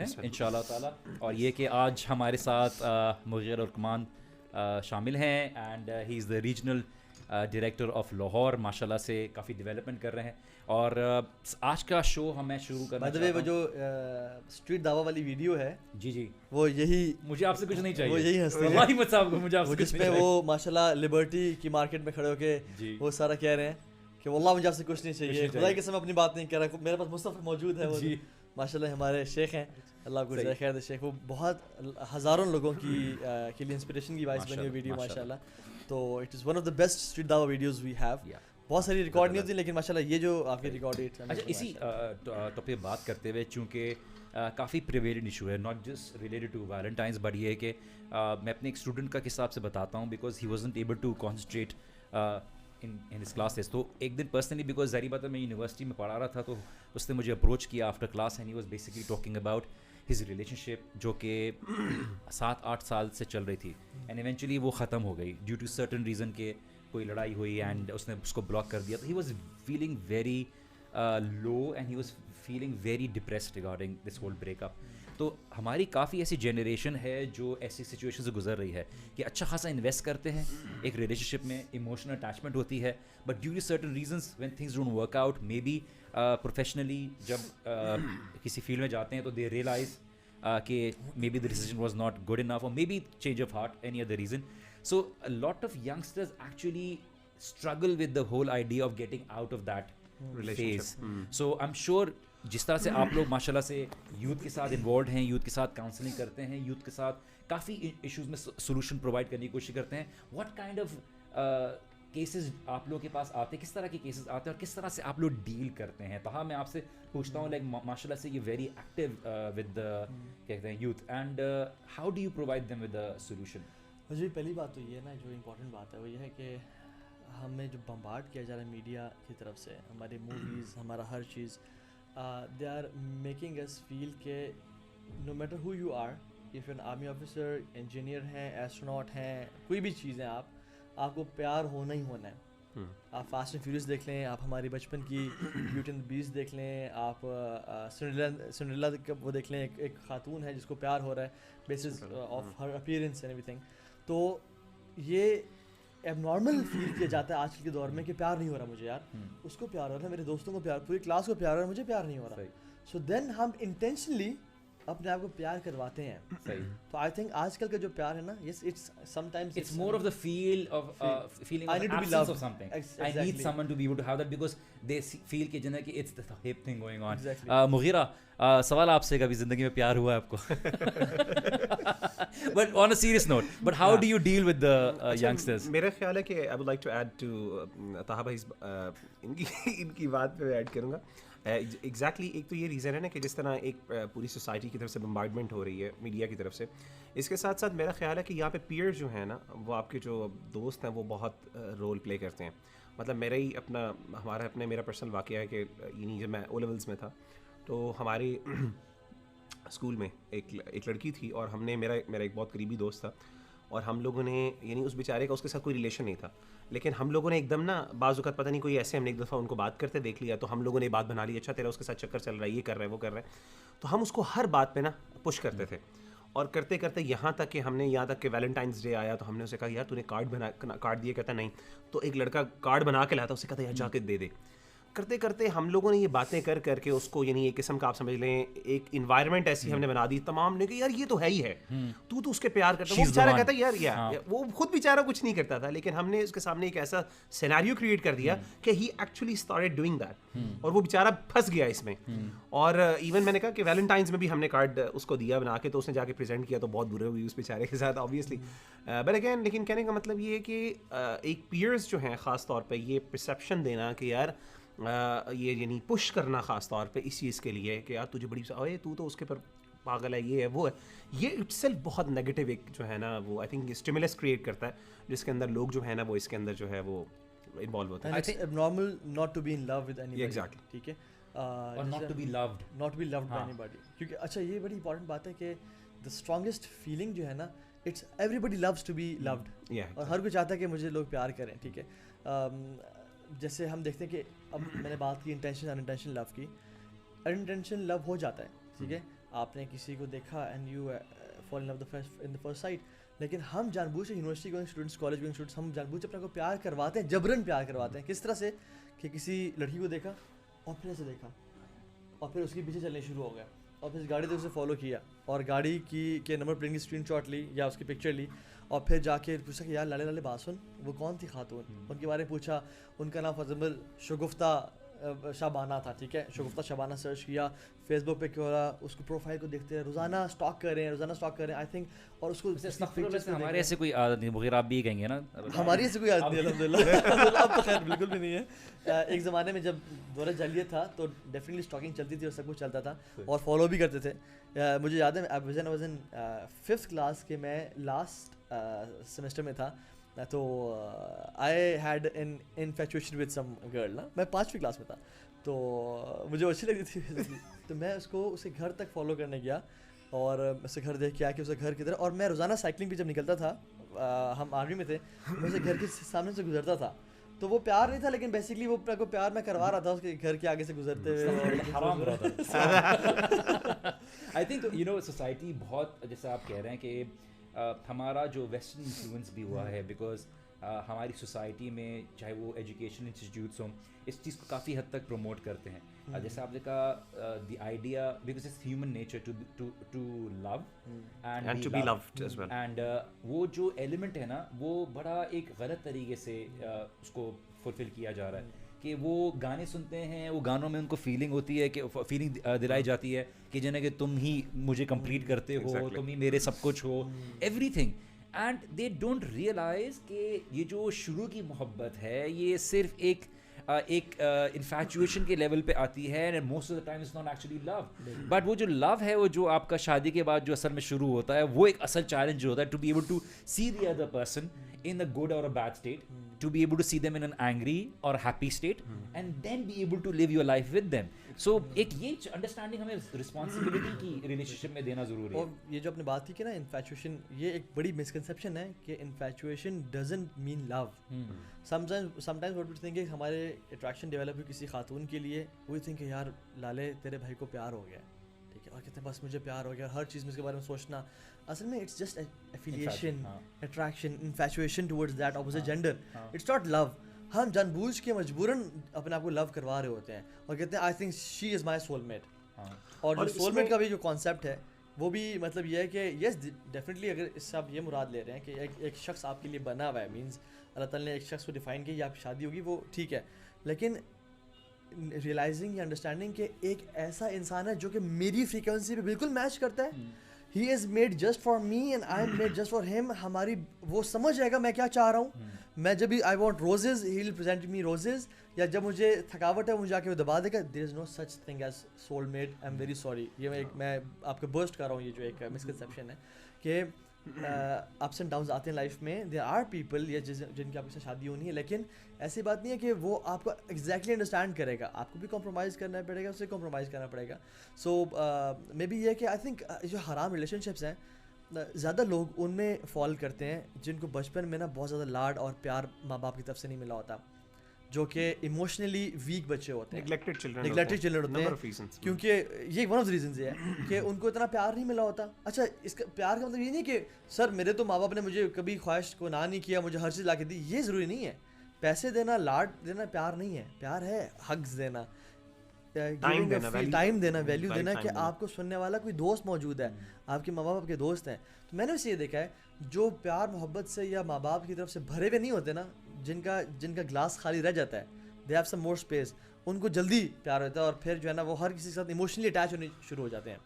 ہیں انشاءاللہ تعالیٰ. اور یہ کہ آج ہمارے ساتھ مغیر اور کمان شامل ہیں and he is the regional director of Lahore. ماشاء اللہ سے کافی ڈیولپمنٹ کر رہے ہیں. اور آج کا شو ہمیں شروع کرنا چاہتا ہوں. وہ جو اسٹریٹ دعویٰ والی ویڈیو ہے جی وہ یہی, مجھے آپ سے کچھ نہیں چاہیے, وہ یہی ہنستے واللہ مت صاحب کو مجھے آپ سے جس میں وہ ماشاء اللہ لبرٹی کی مارکیٹ میں کھڑے ہو کے وہ سارا کہہ رہے ہیں کہ واللہ مجھے آپ سے کچھ نہیں چاہیے. خدا کی قسم اپنی بات نہیں کر رہا, میرے پاس مصطفی موجود ہے, وہ ماشاء اللہ ہمارے شیخ ہیں, اللہ کو جزائے خیر دے. شیخ وہ بہت ہزاروں لوگوں کے لیے انسپریشن کی باعث بنی ہوئی ویڈیو ماشاء اللہ. تو it is one of the best street دعویٰ ویڈیوز وی ہیو. بہت ساری ریکارڈ نہیں ہوتی لیکن ماشاء اللہ یہ جو آپ کی ریکارڈ. اچھا اسی ٹاپک پہ بات کرتے ہوئے, چونکہ کافی پریویلنٹ ایشو ہے, not just related to Valentines, but یہ ہے کہ میں اپنے ایک اسٹوڈنٹ کا قصہ آپ سے بتاتا ہوں, because he wasn't able to concentrate in his classes. تو ایک دن پرسنلی, بیکاز ظاہری بات ہے میں یونیورسٹی میں پڑھا رہا تھا, تو اس نے مجھے اپروچ کیا after class and he was basically talking about his relationship جو کہ 7-8 سال سے چل رہی تھی, اینڈ ایونچولی وہ ختم ہو گئی ڈیو ٹو سرٹن ریزن کہ کوئی لڑائی ہوئی اینڈ اس نے اس کو بلاک کر دیا. تو he was feeling very low and he was feeling very depressed regarding this whole break up. تو ہماری کافی ایسی جنریشن ہے جو ایسی سچویشن سے گزر رہی ہے کہ اچھا خاصا انویسٹ کرتے ہیں ایک ریلیشن شپ میں, ایموشنل اٹیچمنٹ ہوتی ہے, but due to certain reasons when things don't work out, maybe professionally جب کسی فیلڈ میں جاتے ہیں تو دے ریئلائز کہ may be the decision was not good enough, اور may be change of heart, any other reason. So a lot of youngsters actually struggle with the whole idea of getting out of that phase. So I'm sure جس طرح سے آپ لوگ ماشاء اللہ سے youth کے ساتھ انوالوڈ ہیں, یوتھ کے ساتھ کاؤنسلنگ کرتے ہیں, یوتھ کے ساتھ کافی ایشوز میں سولوشن پرووائڈ کرنے کی کوشش کرتے ہیں, what kind of کیسز آپ لوگوں کے پاس آتے ہیں, کس طرح کے کیسز آتے ہیں اور کس طرح سے آپ لوگ ڈیل کرتے ہیں؟ تو میں آپ سے پوچھتا ہوں, لائک ماشاء اللہ سے یہ ویری ایکٹیو ود کہتے ہیں youth, and how do you provide them with a solution? مجھے پہلی بات تو یہ ہے نا, جو امپورٹنٹ بات ہے وہ یہ ہے کہ ہمیں جو بمبارڈ کیا جا رہا ہے میڈیا کی طرف سے, ہماری موویز, ہمارا ہر چیز, they are making us feel کہ no matter who you are, if an army officer, engineer ہیں, ایسٹروناٹ ہیں, کوئی بھی چیز ہے, آپ کو پیار ہونا ہی ہونا ہے. آپ فاسٹ اینڈ فیوریس دیکھ لیں, آپ ہماری بچپن کی بیوٹی اینڈ بیسٹ دیکھ لیں, آپ سنڈریلا وہ دیکھ لیں, ایک خاتون ہے جس کو پیار ہو رہا ہے basis of her appearance and every thing. تو یہ اب نارمل فیل کیا جاتا ہے آج کل کے دور میں کہ پیار نہیں ہو رہا مجھے یار, اس کو پیار ہو رہا ہے, میرے دوستوں کو پیار, پوری کلاس کو پیار ہو رہا ہے, مجھے پیار نہیں ہو رہا. سو دین ہم انٹینشنلی اپنے آپ کو پیار کرواتے ہیں. تو آئی تھنک آج کل کا جو پیار ہے نا, yes it's sometimes it's more of the feel of feeling I of need to be absence loved. of something. Exactly. I need someone to be able to have that because they feel کہ جنہیں کہ it's the hip thing going on. Exactly. مغیرہ, سوال آپ سے, کبھی زندگی میں پیار ہوا ہے آپ کو؟ But on a serious note, but how do you deal with the youngsters? میرا خیال ہے کہ I would like to add to Taha بھائی ان کی بات پہ ایڈ کروں گا. ایگزیکٹلی ایک تو یہ ریزن ہے نا کہ جس طرح ایک پوری سوسائٹی کی طرف سے بمبارڈمنٹ ہو رہی ہے میڈیا کی طرف سے, اس کے ساتھ ساتھ میرا خیال ہے کہ یہاں پہ پیئر جو ہیں نا, وہ آپ کے جو دوست ہیں وہ بہت رول پلے کرتے ہیں. مطلب میرا ہی میرا پرسنل واقعہ ہے کہ یعنی جب میں او لیولس میں تھا تو ہمارے اسکول میں ایک لڑکی تھی, اور ہم نے میرا ایک بہت قریبی دوست تھا, اور ہم لوگوں نے یعنی اس بیچارے کا اس کے ساتھ کوئی ریلیشن نہیں تھا, لیکن ہم لوگوں نے ایک دم نا بعض اوقات پتہ نہیں کوئی ایسے, ہم نے ایک دفعہ ان کو بات کرتے دیکھ لیا تو ہم لوگوں نے بات بنا لی, اچھا تیرا اس کے ساتھ چکر چل رہا ہے, یہ کر رہا ہے, وہ کر رہا ہے. تو ہم اس کو ہر بات پہ نا پش کرتے تھے, اور کرتے کرتے یہاں تک کہ ہم نے یہاں تک کہ ویلنٹائنس ڈے آیا تو ہم نے اسے کہا یار تو نے کارڈ دیا, کہتا نہیں. تو ایک لڑکا کارڈ بنا کے لاتا, اسے کہتا یار جا کے دے دے. کرتے کرتے ہم لوگوں نے یہ باتیں کر کے اس کو یعنی ایک قسم کا آپ سمجھ لیں ایک انوائرمنٹ ایسی ہم نے بنا دی تمام نے کہ یار یہ تو ہے ہی ہے, تو اس کے پیار کرتا ہے. وہ بیچارہ کہتا ہے یار وہ خود بیچارہ کچھ نہیں کرتا تھا, لیکن ہم نے اس کے سامنے ایک ایسا سیناریو کریٹ کر دیا کہ ہی ایکچولی اسٹارٹڈ ڈوئنگ دیٹ, اور وہ بیچارہ پھنس گیا اس میں. اور ایون میں نے کہا کہ ویلنٹائنس میں بھی ہم نے کارڈ اس کو دیا بنا کے, تو اس نے جا کے پریزنٹ کیا تو بہت برے ہوئی اس بیچارے کے ساتھ آبویسلی. بٹ اگین لیکن کہنے کا مطلب یہ ہے کہ ایک پیئرز جو ہیں خاص طور پہ یہ پرسیپشن دینا کہ یار یہ یعنی پش کرنا خاص طور پہ اس چیز کے لیے کہ یار تجھے بڑی تو اس کے پر پاگل ہے, یہ ہے وہ ہے, یہ اٹ سیلف بہت نیگیٹو ایک جو ہے نا وہ آئی تھنک اسٹیمولس کریٹ کرتا ہے, جس کے اندر لوگ جو ہے نا وہ اس کے اندر جو ہے وہ انوالو ہوتے ہیں. It's abnormal not to be in love with anybody. ٹھیک ہے, اور not to be loved by anybody. کیونکہ اچھا یہ بڑی امپورٹنٹ بات ہے کہ دا اسٹرانگیسٹ فیلنگ جو ہے نا, it's everybody loves to be loved, اور ہر کوئی چاہتا ہے کہ مجھے لوگ پیار کریں. ٹھیک ہے, جیسے ہم دیکھتے ہیں کہ اب میں نے بات کی انٹینشن ان انٹینشن لو کی, ان انٹینشن لو ہو جاتا ہے. ٹھیک ہے, آپ نے کسی کو دیکھا and you fall in love in the first sight. لیکن ہم جان بوجھ سے university going students, college going students, ہم جان بوجھ سے اپنے کو پیار کرواتے ہیں, جبرن پیار کرواتے ہیں. کس طرح سے کہ کسی لڑکی کو دیکھا اور پھر اسے دیکھا اور پھر اس کے پیچھے چلنے شروع ہو گیا اور پھر اس گاڑی سے اسے فالو کیا اور گاڑی کے نمبر پلیٹ کی اسکرین شاٹ لی یا اس کی پکچر لی اور پھر جا کے پوچھا کہ یار لالے لالے بات سن, وہ کون تھی خاتون, ان کے بارے میں پوچھا. ان کا نام فار ایگزامپل شگفتہ شبانہ تھا, ٹھیک ہے, شگفتہ شبانہ سرچ کیا فیس بک پہ, کیا رہا اس کو پروفائل کو دیکھتے ہیں, روزانہ اسٹاک کر رہے ہیں آئی تھنک. اور اس کو ہمارے ایسے کوئی عادت نہیں, بغیر آپ بھی کہیں گے نا, ہماری ایسے کوئی عادت نہیں الحمدللہ, اب تو خیر بالکل بھی نہیں ہے. ایک زمانے میں جب دور جاہلیت تھا تو ڈیفینیٹلی اسٹاکنگ چلتی تھی اور سب کچھ چلتا تھا اور فالو بھی کرتے تھے. مجھے یاد ہے واز ان 5th کلاس کے, میں لاسٹ سیمسٹر میں تھا, تو I had an infatuation with some girl نا, میں 5ویں کلاس میں تھا, تو مجھے اچھی لگتی تھی, تو میں اس کو اسے گھر تک فالو کرنے گیا اور اسے گھر دیکھ کے آیا کہ اسے گھر کدھر, اور میں روزانہ سائیکلنگ پہ جب نکلتا تھا, ہم آرمی میں تھے, میں اسے گھر کے سامنے سے گزرتا تھا. تو وہ پیار نہیں تھا لیکن بیسکلی وہ کو پیار میں کروا رہا تھا اس کے گھر کے آگے سے گزرتے ہوئے. I think you know society بہت, جیسے آپ کہہ رہے ہیں کہ ہمارا جو ویسٹرن انفلوئنس بھی ہوا ہے, بیکاز ہماری سوسائٹی میں چاہے وہ ایجوکیشن انسٹیٹیوٹس ہوں, اس چیز کو کافی حد تک پروموٹ کرتے ہیں. جیسے آپ نے کہا the idea, because it's human nature to love and to be loved as well, and وہ جو ایلیمنٹ ہے نا وہ بڑا ایک غلط طریقے سے اس کو فلفل کیا جا رہا ہے کہ وہ گانے سنتے ہیں, وہ گانوں میں ان کو فیلنگ ہوتی ہے, کہ فیلنگ دلائی جاتی ہے کہ جنہیں کہ تم ہی مجھے کمپلیٹ کرتے ہو, تم ہی میرے سب کچھ ہو, everything. And they don't realize کہ یہ جو شروع کی محبت ہے یہ صرف ایک انفیچویشن کے لیول پہ آتی ہے, and most of the time is not actually love. But وہ جو لو ہے, وہ جو آپ کا شادی کے بعد جو اصل میں شروع ہوتا ہے, وہ ایک اصل چیلنج جو ہوتا ہے, to be able to see the other person in a good or a bad state, to be able to see them in an angry or happy state, and then be able to live your life with them. So ایک یہ understanding ہمیں responsibility کی relation شپ میں دینا ضروری ہے. اور یہ جو آپ نے بات کی کہ نا انفیچویشن, یہ ایک بڑی مسکنسیپشن ہے کہ infatuation doesn't mean love. Sometimes what we think کہ ہمارے اٹریکشن ڈیولپ ہوئی کسی خاتون کے لیے, وی تھنک کہ یار لالے تیرے بھائی کو پیار ہو گیا, ٹھیک ہے, اور کہتے ہیں بس مجھے پیار ہو گیا, ہر چیز میں اس کے بارے میں سوچنا. اصل میں it's just affiliation, attraction, infatuation towards that opposite gender. It's not love. ہم جان بوجھ کے مجبوراً اپنے آپ کو لو کروا رہے ہوتے ہیں اور کہتے ہیں I think she is my soul mate. اور جو سول میٹ کا بھی جو کانسیپٹ ہے وہ بھی مطلب یہ ہے کہ یس ڈیفینیٹلی, اگر اس سے آپ یہ مراد لے رہے ہیں کہ ایک شخص آپ کے لیے بنا ہوا ہے, مینس اللہ تعالیٰ نے ایک شخص کو ڈیفائن کیا, یا آپ کی شادی ہوگی وہ ٹھیک ہے, لیکن ریئلائزنگ یا انڈرسٹینڈنگ کہ ایک ایسا انسان ہے جو کہ میری فریکوینسی پہ بالکل میچ کرتا ہے, he is made just for me and I am made just for him. ہماری وہ سمجھ جائے گا میں کیا چاہ رہا ہوں. میں جب بھی I want roses, he will present me roses, یا جب مجھے تھکاوٹ ہے مجھے جا کے وہ دبا دے گا. There is no such thing as soul mate. I am very sorry, یہ میں آپ کو برسٹ کر رہا ہوں, یہ جو ایک مسکنسیپشن ہے کہ اپس اینڈ ڈاؤنز آتے ہیں لائف میں. دیر آر پیپل یا جن کی آپ کے ساتھ شادی ہونی ہے, لیکن ایسی بات نہیں ہے کہ وہ آپ کو ایگزیکٹلی انڈرسٹینڈ کرے گا, آپ کو بھی کمپرومائز کرنا پڑے گا, اس سے کمپرومائز کرنا پڑے گا. سو مے بی یہ کہ آئی تھنک جو حرام ریلیشن شپس ہیں زیادہ لوگ ان میں فال کرتے ہیں جن کو بچپن میں نا بہت زیادہ لاڈ اور پیار ماں باپ کی طرف سے نہیں ملا ہوتا, جو کہ ایموشنلی ویک بچے ہوتے ہیں, نیگلیکٹڈ چلڈرن ہوتے ہیں. کیونکہ یہ ون آف دا ریزنز یہ ہے کہ ان کو اتنا پیار نہیں ملا ہوتا. اچھا, اس کا پیار کا مطلب یہ نہیں کہ سر میرے تو ماں باپ نے مجھے کبھی خواہش کو نہ نہیں کیا, مجھے ہر چیز لا کے دی, یہ ضروری نہیں ہے. پیسے دینا, لاڈ دینا پیار نہیں ہے. پیار ہے حگز دینا, ٹائم دینا, ویلیو دینا, کہ آپ کو سننے والا کوئی دوست موجود ہے, آپ کے ماں باپ آپ کے دوست ہیں. تو میں نے اسے یہ دیکھا ہے جو پیار محبت سے یا ماں باپ کی طرف سے بھرے ہوئے نہیں ہوتے نا, جن کا گلاس خالی رہ جاتا ہے, they have some more space, ان کو جلدی پیار ہوتا ہے اور پھر جو ہے نا وہ ہر کسی کے ساتھ ایموشنلی اٹیچ ہونے شروع ہو جاتے ہیں.